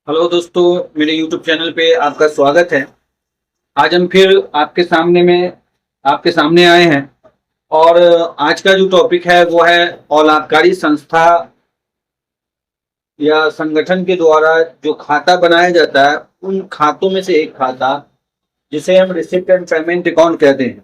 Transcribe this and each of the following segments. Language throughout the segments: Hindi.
हेलो दोस्तों, मेरे YouTube चैनल पे आपका स्वागत है। आज हम फिर आपके सामने आए हैं और आज का जो टॉपिक है वो है अलाभकारी संस्था या संगठन के द्वारा जो खाता बनाया जाता है उन खातों में से एक खाता जिसे हम रिसिप्ट एंड पेमेंट अकाउंट कहते हैं।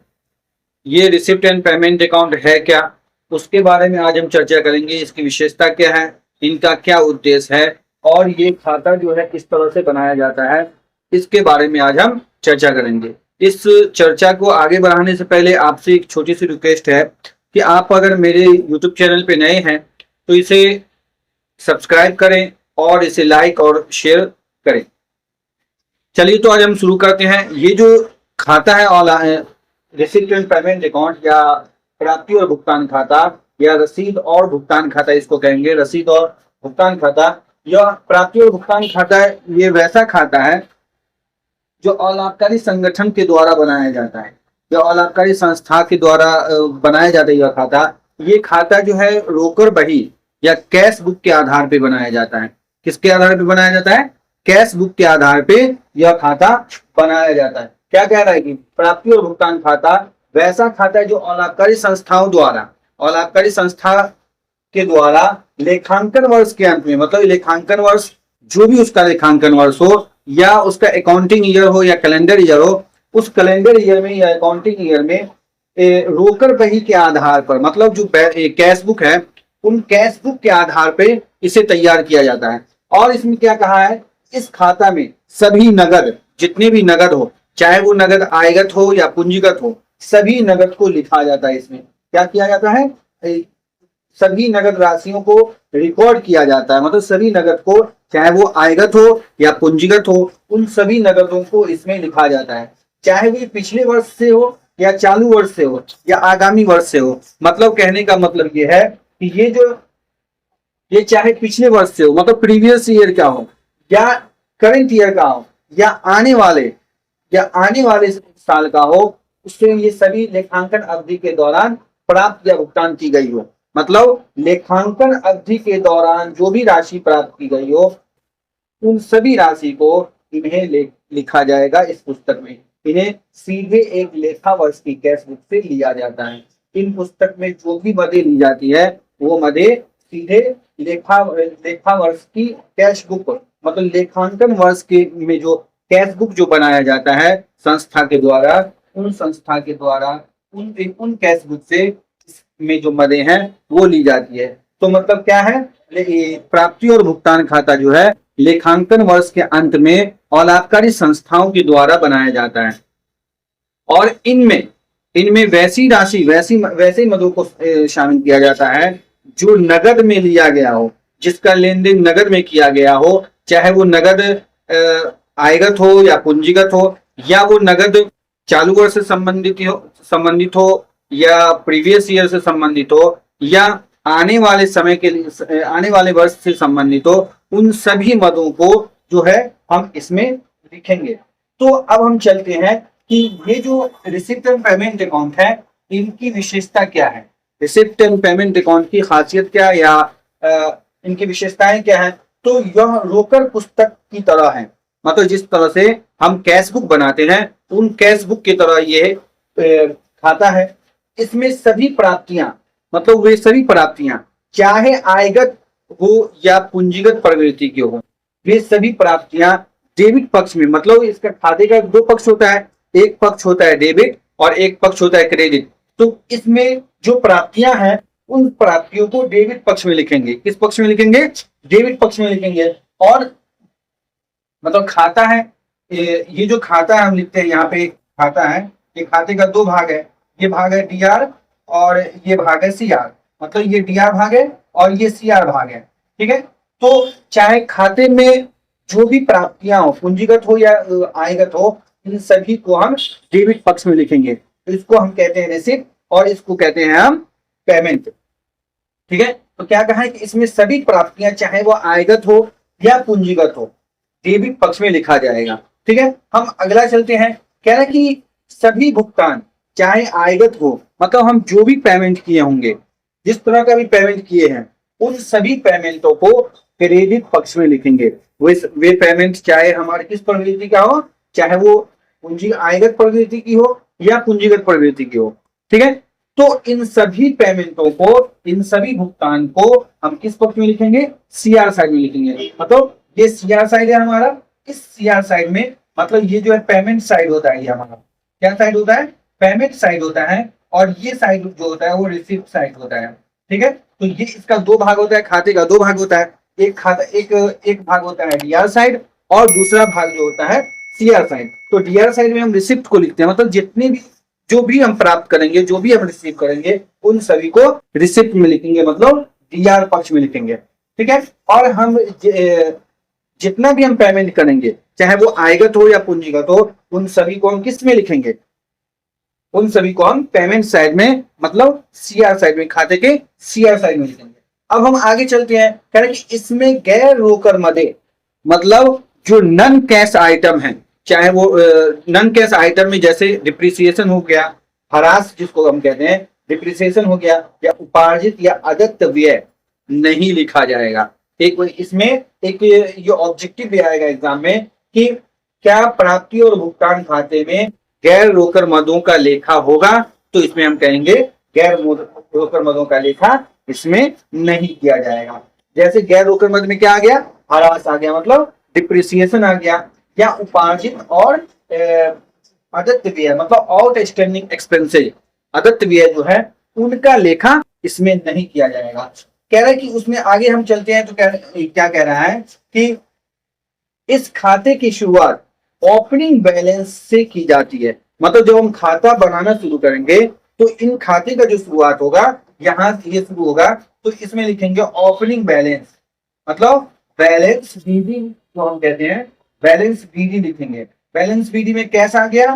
ये रिसिप्ट एंड पेमेंट अकाउंट है क्या, उसके बारे में आज हम चर्चा करेंगे। इसकी विशेषता क्या है, इनका क्या उद्देश्य है और ये खाता जो है किस तरह से बनाया जाता है, इसके बारे में आज हम चर्चा करेंगे। इस चर्चा को आगे बढ़ाने से पहले आपसे एक छोटी सी रिक्वेस्ट है कि आप अगर मेरे YouTube चैनल पे नए हैं तो इसे सब्सक्राइब करें और इसे लाइक और शेयर करें। चलिए तो आज हम शुरू करते हैं। ये जो खाता है रिसिप्ट एंड पेमेंट अकाउंट या प्राप्ति और भुगतान खाता या रसीद और भुगतान खाता, इसको कहेंगे रसीद और भुगतान खाता। यह प्राप्ति और भुगतान खाता है, ये वैसा खाता है जो अलाभकारी संगठन के द्वारा बनाया जाता है या अलाभकारी संस्था के द्वारा बनाया जाता है। यह खाता जो है रोकड़ बही या कैश बुक के आधार पे बनाया जाता है। किसके आधार पे बनाया जाता है? कैश बुक के आधार पे यह खाता बनाया जाता है। क्या कह रहा है कि प्राप्ति और भुगतान खाता वैसा खाता है जो अलाभकारी संस्था के द्वारा लेखांकन वर्ष के अंत में, मतलब लेखांकन वर्ष जो भी उसका लेखांकन वर्ष हो या उसका अकाउंटिंग ईयर हो या कैलेंडर ईयर हो, उस कैलेंडर ईयर में या अकाउंटिंग ईयर में रोकड़ बही के आधार पर, मतलब जो कैश बुक है उन कैश बुक के आधार पे इसे तैयार किया जाता है। और इसमें क्या कहा है, इस खाता में सभी नगद, जितने भी नगद हो, चाहे वो नगद आयगत हो या पूंजीगत हो, सभी नगद को लिखा जाता है। इसमें क्या किया जाता है, सभी नगद राशियों को रिकॉर्ड किया जाता है। मतलब सभी नगद को, चाहे वो आयगत हो या पूंजीगत हो, उन सभी नगदों को इसमें लिखा जाता है। चाहे वो पिछले वर्ष से हो या चालू वर्ष से हो या आगामी वर्ष से हो। मतलब कहने का मतलब ये है कि ये चाहे पिछले वर्ष से हो, मतलब प्रीवियस ईयर का हो, या करंट ईयर का हो, या आने वाले साल का हो, उससे ये सभी लेखांकन अवधि के दौरान प्राप्त या भुगतान की गई हो। मतलब लेखांकन अवधि के दौरान जो भी राशि प्राप्त की गई हो, उन सभी राशि को इन्हें लिखा जाएगा इस पुस्तक में। इन्हें सीधे एक लेखा वर्ष की कैश बुक से लिया जाता है। इन पुस्तक में जो भी मदें ली जाती है वो मदें सीधे लेखा वर्ष की कैश बुक, मतलब लेखांकन वर्ष के में जो कैश बुक जो बनाया जाता है संस्था के द्वारा, उन कैश बुक से में जो मदें हैं वो ली जाती है। तो मतलब क्या है, प्राप्ति और भुगतान खाता जो है लेखांकन वर्ष के अंत में अलाभकारी संस्थाओं के द्वारा बनाया जाता है। और इनमें वैसे मदों को शामिल किया जाता है जो नगद में लिया गया हो, जिसका लेन देन नगद में किया गया हो, चाहे वो नगद आयगत हो या पूंजीगत हो, या वो नगद चालू वर्ष से संबंधित हो या प्रीवियस ईयर से संबंधित हो, या आने वाले वर्ष से संबंधित हो। उन सभी मदों को जो है हम इसमें लिखेंगे। तो अब हम चलते हैं कि ये जो रिसिप्ट एंड पेमेंट अकाउंट है, इनकी विशेषता क्या है, रिसिप्ट एंड पेमेंट अकाउंट की खासियत क्या है या इनकी विशेषताएं क्या है। तो यह रोकड़ पुस्तक की तरह है। मतलब जिस तरह से हम कैश बुक बनाते हैं उन कैश बुक की तरह ये खाता है। इसमें सभी प्राप्तियां, मतलब वे सभी प्राप्तियां चाहे आयगत हो या पूंजीगत प्रवृत्ति की हो, वे सभी प्राप्तियां डेबिट पक्ष में, मतलब इसका खाते का दो पक्ष होता है, एक पक्ष होता है डेबिट और एक पक्ष होता है क्रेडिट। तो इसमें जो प्राप्तियां हैं उन प्राप्तियों को डेबिट पक्ष में लिखेंगे। किस पक्ष में लिखेंगे? डेबिट पक्ष में लिखेंगे। और मतलब खाता है, ये जो खाता है हम लिखते हैं यहाँ पे खाता है, ये खाते का दो भाग है। ये भाग है डीआर और ये भाग है सीआर। मतलब ये डीआर भाग है और ये सीआर भाग है। ठीक है। तो चाहे खाते में जो भी प्राप्तियां हो, पूंजीगत हो या आयगत हो, इन सभी को हम डेबिट पक्ष में लिखेंगे। तो इसको हम कहते हैं रिसिप्ट और इसको कहते हैं हम पेमेंट। ठीक है। तो क्या कहा है कि इसमें सभी प्राप्तियां चाहे वो आयगत हो या पूंजीगत हो, डेबिट पक्ष में लिखा जाएगा। ठीक है। हम अगला चलते हैं। कह रहा है कि सभी भुगतान चाहे आयगत हो, मतलब हम जो भी पेमेंट किए होंगे, जिस तरह का भी पेमेंट किए हैं, उन सभी पेमेंटों को क्रेडिट पक्ष में लिखेंगे। वे पेमेंट चाहे हमारे किस प्रवृत्ति का हो, चाहे वो पूंजी आयगत प्रवृत्ति की हो या पूंजीगत प्रवृत्ति की हो, ठीक है। तो इन सभी पेमेंटों को, इन सभी भुगतान को हम किस पक्ष में लिखेंगे, सीआर साइड में लिखेंगे। मतलब ये सीआर साइड है हमारा, इस सीआर साइड में मतलब ये जो है पेमेंट साइड होता है, ये हमारा क्या साइड होता है, पेमेंट साइड होता है, और ये साइड जो होता है वो रिसिप्ट साइड होता है, ठीक है। तो ये इसका दो भाग होता है, खाते का दो भाग होता है, एक खाता एक भाग होता है डीआर साइड और दूसरा भाग जो होता है सीआर साइड। तो डीआर साइड में हम रिसिप्ट को लिखते हैं, मतलब जितने भी जो भी हम प्राप्त करेंगे, जो भी हम रिसीव करेंगे, उन सभी को रिसिप्ट में लिखेंगे, मतलब डीआर पक्ष में लिखेंगे, ठीक है। और हम जितना भी हम पेमेंट करेंगे, चाहे वो आयगत हो या पूंजीगत हो, उन सभी को हम किस में लिखेंगे, उन सभी को हम पेमेंट साइड में, मतलब सीआर साइड में, खाते के सीआर साइड में लिखेंगे। अब हम आगे चलते हैं, कह रहे कि इसमें गैर रोकर मदे, मतलब जो नन कैश आइटम है, चाहे वो नन कैश आइटम में जैसे डिप्रिसिएशन हो गया, हरास जिसको हम कहते हैं, डिप्रिसिएशन हो गया, या उपार्जित या अदत्त व्यय नहीं लिखा जाएगा। एक इसमें एक ये ऑब्जेक्टिव भी आएगा एग्जाम में कि क्या प्राप्ति और भुगतान खाते में गैर रोकर मदों का लेखा होगा, तो इसमें हम कहेंगे गैर रोकर मदों का लेखा इसमें नहीं किया जाएगा। जैसे गैर रोकर मद में क्या आ गया, हरास आ गया, मतलब डिप्रिसिएशन आ गया, या उपार्जित और अदत्त व्यय, मतलब आउटस्टैंडिंग एक्सपेंसेज, अदत्त व्यय जो है उनका लेखा इसमें नहीं किया जाएगा। कह रहा है कि उसमें आगे हम चलते हैं तो क्या कह रहा है कि इस खाते की शुरुआत ओपनिंग बैलेंस से की जाती है। मतलब जब हम खाता बनाना शुरू करेंगे तो इन खाते का जो शुरुआत होगा यहां से ये शुरू होगा, तो इसमें लिखेंगे ओपनिंग बैलेंस, मतलब बैलेंस बीडी जो हम कहते हैं, बैलेंस बीडी लिखेंगे। बैलेंस बीडी में कैश आ गया,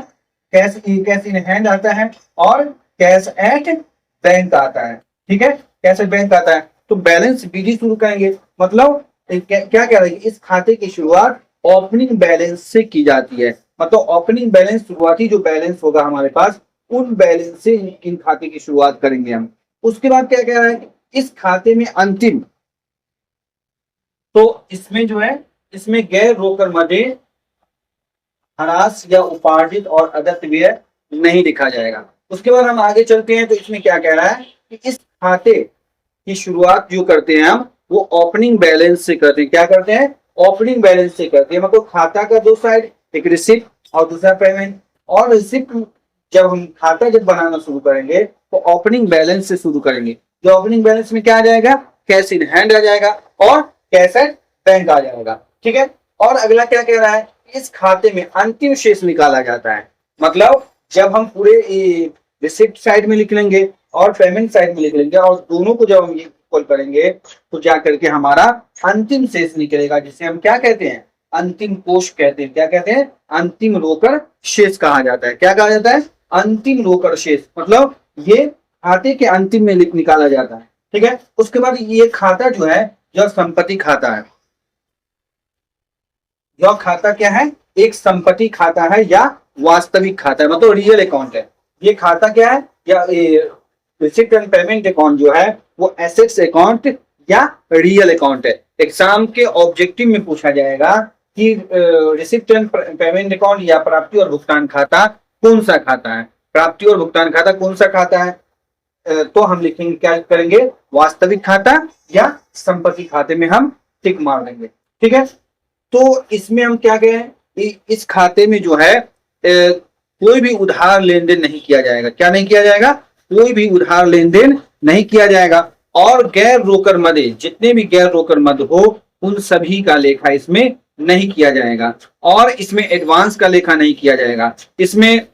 कैश इन हैंड आता है और कैश एट बैंक आता है, ठीक है, कैश एट बैंक आता है। तो बैलेंस बीडी शुरू करेंगे, मतलब क्या कह रहे हैं, इस खाते की शुरुआत ओपनिंग बैलेंस से की जाती है। मतलब ओपनिंग बैलेंस, शुरुआती जो बैलेंस होगा हमारे पास, उन बैलेंस से इन खाते की शुरुआत करेंगे हम। उसके बाद क्या कह रहा है, इस खाते में अंतिम, तो इसमें जो है, इसमें गैर रोकर मदे, हरास या उपार्जित और अदत्त व्यय नहीं लिखा जाएगा। उसके बाद हम आगे चलते हैं तो इसमें क्या कह रहा है कि इस खाते की शुरुआत जो करते हैं हम, वो ओपनिंग बैलेंस से करते हैं। क्या करते हैं, ओपनिंग बैलेंस से करते हैं। मतलब खाता का दो साइड, एक रिसिप्ट और दूसरा पेमेंट। और रिसिप्ट जब हम खाता जब बनाना शुरू करेंगे तो ओपनिंग बैलेंस से शुरू करेंगे। जो ओपनिंग बैलेंस में क्या आ जाएगा, कैश इन हैंड आ जाएगा और कैश एट बैंक आ जाएगा, ठीक है। और अगला क्या कह रहा है, इस खाते में अंतिम शेष निकाला जाता है। मतलब जब हम पूरे रिसिप्ट साइड में लिख लेंगे और पेमेंट साइड में लिख लेंगे और दोनों को जब हम इक्वल करेंगे तो जा करके हमारा अंतिम शेष निकलेगा, जिसे हम क्या कहते हैं, अंतिम कोष कहते हैं। क्या कहते हैं, अंतिम रोकड़ शेष कहा जाता है। क्या कहा जाता है, अंतिम रोकड़ शेष। मतलब ये खाते के अंतिम में निकाला जाता है, ठीक है। उसके बाद ये खाता जो है, यह संपत्ति खाता है। यह खाता क्या है, एक संपत्ति खाता है या वास्तविक खाता है, मतलब रियल अकाउंट है। ये खाता क्या है, या रिसिप्ट एंड पेमेंट अकाउंट जो है वो एसेट्स अकाउंट या रियल अकाउंट है। एग्जाम के ऑब्जेक्टिव में पूछा जाएगा कि रिसिप्ट एंड पेमेंट अकाउंट या प्राप्ति और भुगतान खाता कौन सा खाता है, प्राप्ति और भुगतान खाता कौन सा खाता है, तो हम लिखेंगे, क्या करेंगे, वास्तविक खाता या संपत्ति खाते में हम टिक मार देंगे, ठीक है। तो इसमें हम क्या कहें, इस खाते में जो है कोई भी उधार लेन देन नहीं किया जाएगा। क्या नहीं किया जाएगा, कोई भी उधार लेन देन नहीं किया जाएगा। और गैर रोकर मदे, जितने भी गैर रोकर मद हो उन सभी का लेखा इसमें नहीं किया जाएगा। और इसमें एडवांस का लेखा नहीं किया जाएगा। इसमें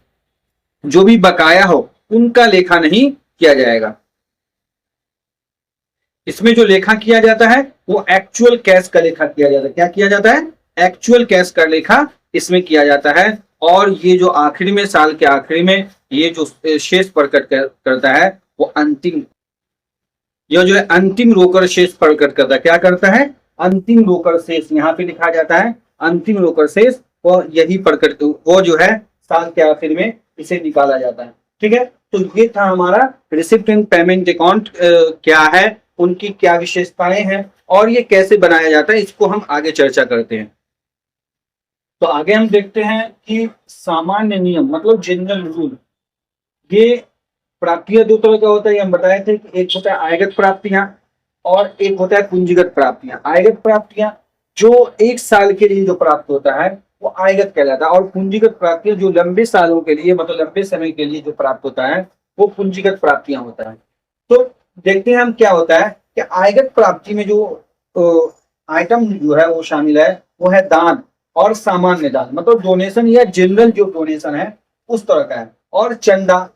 जो भी बकाया हो उनका लेखा नहीं किया जाएगा। इसमें जो लेखा किया जाता है वो एक्चुअल कैश का लेखा किया जाता है। क्या किया जाता है, एक्चुअल कैश का लेखा इसमें किया जाता है। और ये जो आखिरी में, साल के आखिरी में ये जो शेष प्रकट करता है वो अंतिम, यह जो है अंतिम रोकड़ शेष प्रकट करता है। क्या करता है, अंतिम रोकड़ शेष यहाँ पे लिखा जाता है, अंतिम रोकड़ शेष, और यही प्रकट, वो जो है साल के आखिर में इसे निकाला जाता है, ठीक है। तो ये था हमारा रिसिप्ट एंड पेमेंट अकाउंट क्या है उनकी क्या विशेषताएं हैं और ये कैसे बनाया जाता है, इसको हम आगे चर्चा करते हैं। तो आगे हम देखते हैं कि सामान्य नियम मतलब जनरल रूल। ये प्राप्तियां दो तरह का होता है, ये हम बताए थे कि एक होता है आयगत प्राप्तियां और एक होता है पूंजीगत प्राप्तियां। आयगत प्राप्तियां जो एक साल के लिए जो प्राप्त होता है वो आयगत कहलाता है, और पूंजीगत प्राप्तियां जो लंबे सालों के लिए मतलब लंबे समय के लिए जो प्राप्त होता है वो पूंजीगत प्राप्तियां होता है। तो देखते हैं हम क्या होता है कि आयगत प्राप्ति में जो आइटम जो है वो शामिल है वो है दान और सामान्य दान, मतलब डोनेशन या जनरल जो डोनेशन है उस तरह का है, और चंदा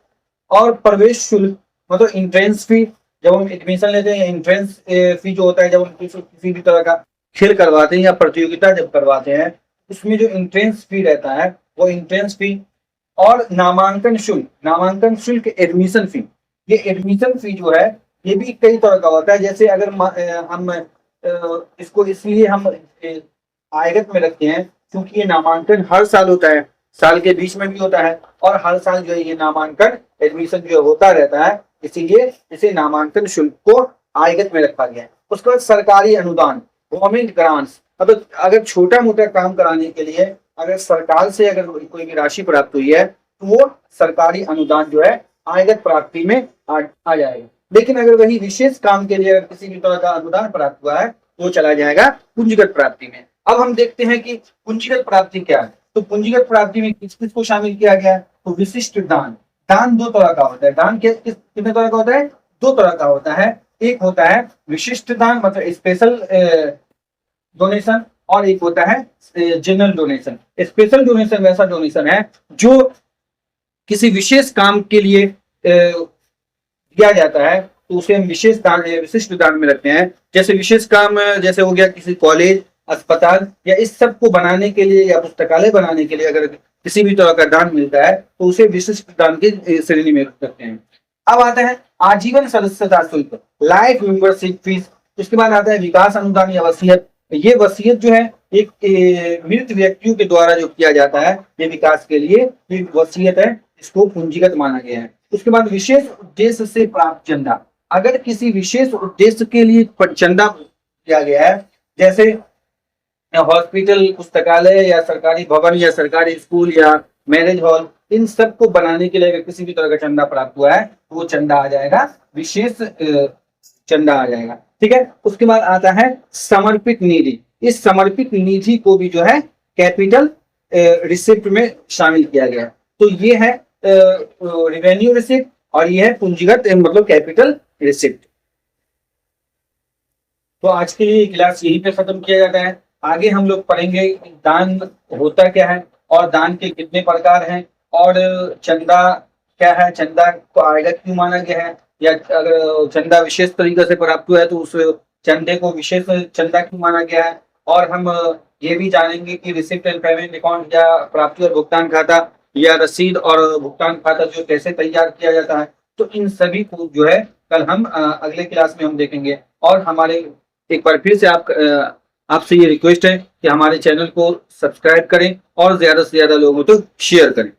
और प्रवेश शुल्क मतलब एंट्रेंस फी। जब हम एडमिशन लेते हैं एंट्रेंस फी जो होता है, जब हम किसी भी तरह का खेल करवाते हैं या प्रतियोगिता जब करवाते हैं उसमें जो एंट्रेंस फी रहता है वो एंट्रेंस फी, और नामांकन शुल्क एडमिशन फी। ये एडमिशन फी जो है ये भी कई तरह का होता है। जैसे अगर हम इसको इसलिए हम आयगत में रखते हैं क्योंकि ये नामांकन हर साल होता है, साल के बीच में भी होता है, और हर साल जो है ये नामांकन एडमिशन जो होता रहता है, इसीलिए इसे नामांकन शुल्क को आयगत में रखा गया है। उसके बाद सरकारी अनुदान, गवर्नमेंट ग्रांट्स, मतलब अगर छोटा मोटा काम कराने के लिए अगर सरकार से अगर कोई भी राशि प्राप्त हुई है तो वो सरकारी अनुदान जो है आयगत प्राप्ति में आ जाएगा। लेकिन अगर वही विशेष काम के लिए अगर किसी भी तरह का अनुदान प्राप्त हुआ है तो वो चला जाएगा पूंजीगत प्राप्ति में। अब हम देखते हैं कि पूंजीगत प्राप्ति क्या है। तो पूंजीगत प्राप्ति में किस किस को शामिल किया गया है? तो विशिष्ट दान। दान दो तरह का होता है। दान कितने तरह का होता है? दो तरह का होता है। एक होता है विशिष्ट दान मतलब स्पेशल डोनेशन, और एक होता है जनरल डोनेशन। स्पेशल डोनेशन वैसा डोनेशन है जो किसी विशेष काम के लिए दिया जाता है, तो उसे हम विशेष दान विशिष्ट दान में रखते हैं। जैसे विशेष काम जैसे हो गया किसी कॉलेज, अस्पताल या इस सब को बनाने के लिए या पुस्तकालय बनाने के लिए अगर किसी भी तरह का दान मिलता है तो उसे विशिष्ट दान की श्रेणी में रखते हैं। अब आता है आजीवन सदस्यता शुल्क, लाइफ मेंबरशिप फीस। उसके बाद आता है विकास अनुदान या वसीयत। ये वसीयत जो है एक मृत व्यक्तियों के द्वारा जो किया जाता है ये विकास के लिए, ये वसीयत है, इसको पूंजीगत माना गया है। उसके बाद विशेष उद्देश्य से प्राप्त चंदा। अगर किसी विशेष उद्देश्य के लिए चंदा किया गया है, जैसे हॉस्पिटल, पुस्तकालय या सरकारी भवन या सरकारी स्कूल या मैरिज हॉल, इन सब को बनाने के लिए अगर किसी भी तरह का चंदा प्राप्त हुआ है तो वो चंदा आ जाएगा, विशेष चंदा आ जाएगा। ठीक है। उसके बाद आता है समर्पित निधि। इस समर्पित निधि को भी जो है कैपिटल रिसिप्ट में शामिल किया गया है। तो ये है रेवेन्यू रिसिप्ट और ये है पूंजीगत मतलब कैपिटल रिसिप्ट। तो आज के लिए क्लास यहीं पे खत्म किया जाता है। आगे हम लोग पढ़ेंगे दान होता क्या है और दान के कितने प्रकार हैं और चंदा क्या है, चंदा को आयगत क्यों माना गया है, या अगर चंदा विशेष तरीके से प्राप्त हुआ है तो उस चंदे को विशेष चंदा क्यों माना गया है। और हम ये भी जानेंगे कि रिसिप्ट एंड पेमेंट अकाउंट या प्राप्ति और भुगतान खाता या रसीद और भुगतान खाता जो कैसे तैयार किया जाता है। तो इन सभी को जो है कल हम अगले क्लास में हम देखेंगे। और हमारे एक बार फिर से आपसे ये रिक्वेस्ट है कि हमारे चैनल को सब्सक्राइब करें और ज्यादा से ज्यादा लोगों तक शेयर करें।